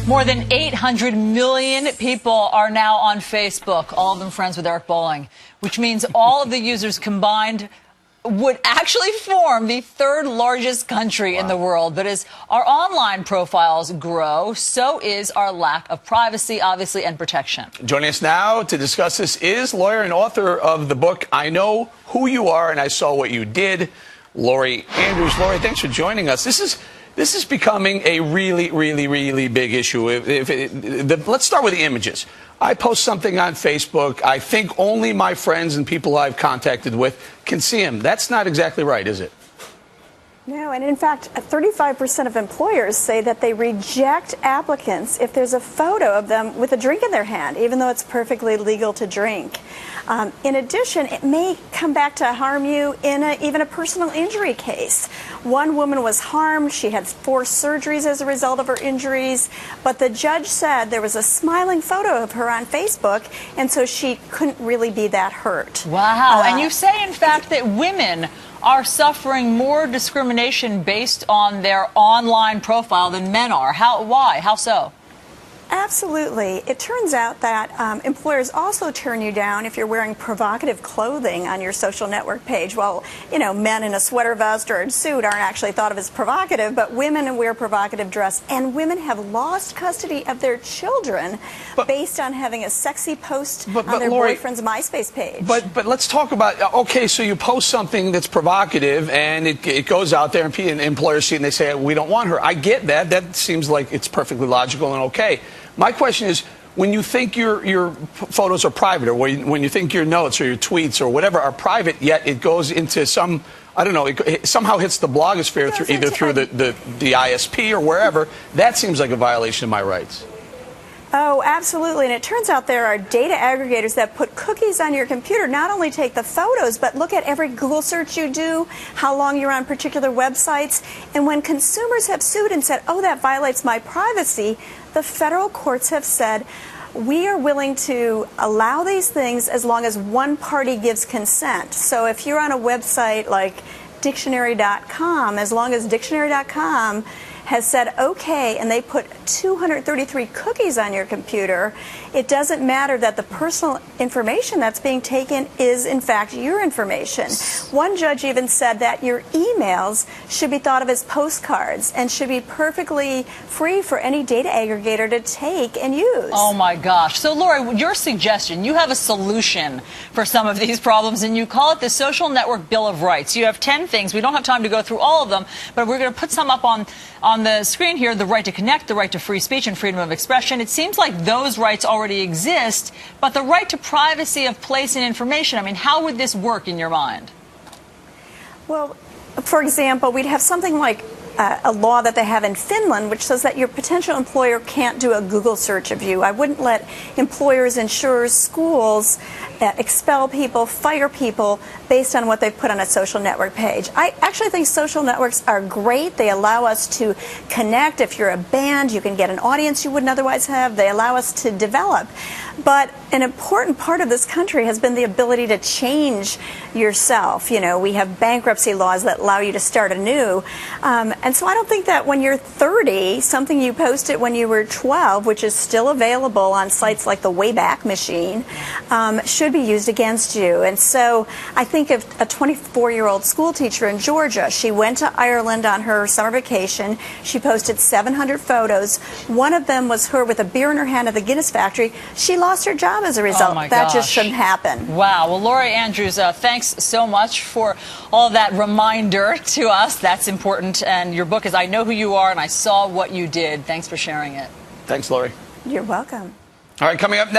More than 800 million people are now on Facebook, all of them friends with Eric Bolling, which means all of the users combined would actually form the third largest country in the world. But as our online profiles grow, so is our lack of privacy, obviously, and protection. Joining us now to discuss this is lawyer and author of the book, I Know Who You Are and I Saw What You Did, Lori Andrews. Lori, thanks for joining us. This is becoming a really big issue. Let's start with the images. I post something on Facebook. I think only my friends and people I've contacted with can see them. That's not exactly right, is it? No, and in fact, 35% of employers say that they reject applicants if there's a photo of them with a drink in their hand, even though it's perfectly legal to drink. In addition, it may come back to harm you in even a personal injury case. One woman was harmed. She had 4 surgeries as a result of her injuries, but the judge said there was a smiling photo of her on Facebook, and so she couldn't really be that hurt. Wow. And you say, in fact, that women are suffering more discrimination based on their online profile than men are. Why? How so? Absolutely. It turns out that employers also turn you down if you're wearing provocative clothing on your social network page. Well, you know, men in a sweater vest or a suit aren't actually thought of as provocative, but women wear provocative dress, and women have lost custody of their children based on having a sexy post on their Lori, boyfriend's MySpace page. But let's talk about, okay, so you post something that's provocative and it goes out there and employers see it and they say, we don't want her. I get that. That seems like it's perfectly logical and okay. My question is, when you think your photos are private, or when you think your notes or your tweets or whatever are private, yet it goes into some, I don't know, it somehow hits the blogosphere either through the ISP or wherever, that seems like a violation of my rights. Oh, absolutely. And it turns out there are data aggregators that put cookies on your computer, not only take the photos, but look at every Google search you do, how long you're on particular websites. And when consumers have sued and said, oh, that violates my privacy, the federal courts have said, we are willing to allow these things as long as one party gives consent. So if you're on a website like dictionary.com, as long as dictionary.com has said okay, and they put 233 cookies on your computer, it doesn't matter that the personal information that's being taken is in fact your information. One judge even said that your emails should be thought of as postcards and should be perfectly free for any data aggregator to take and use. Oh my gosh. So Lori, your suggestion, you have a solution for some of these problems, and you call it the Social Network Bill of Rights. You have 10 things. We don't have time to go through all of them, but we're going to put some up on the screen here: the right to connect, the right to free speech and freedom of expression. It seems like those rights already exist, but the right to privacy of place and information, I mean, how would this work in your mind? Well, for example, we'd have something like a law that they have in Finland, which says that your potential employer can't do a Google search of you. I wouldn't let employers, insurers, schools expel people, fire people based on what they've put on a social network page. I actually think social networks are great. They allow us to connect. If you're a band, you can get an audience you wouldn't otherwise have. They allow us to develop. But an important part of this country has been the ability to change yourself. You know, we have bankruptcy laws that allow you to start anew. And so I don't think that when you're 30, something you posted when you were 12, which is still available on sites like the Wayback Machine, should be used against you. And so I think of a 24-year-old school teacher in Georgia. She went to Ireland on her summer vacation. She posted 700 photos. One of them was her with a beer in her hand at the Guinness factory. She lost her job as a result. Oh my gosh. That just shouldn't happen. Wow. Well, Lori Andrews, thanks so much for all that reminder to us. That's important. And your book is I Know Who You Are and I Saw What You Did. Thanks for sharing it. Thanks, Lori. You're welcome. All right, coming up next.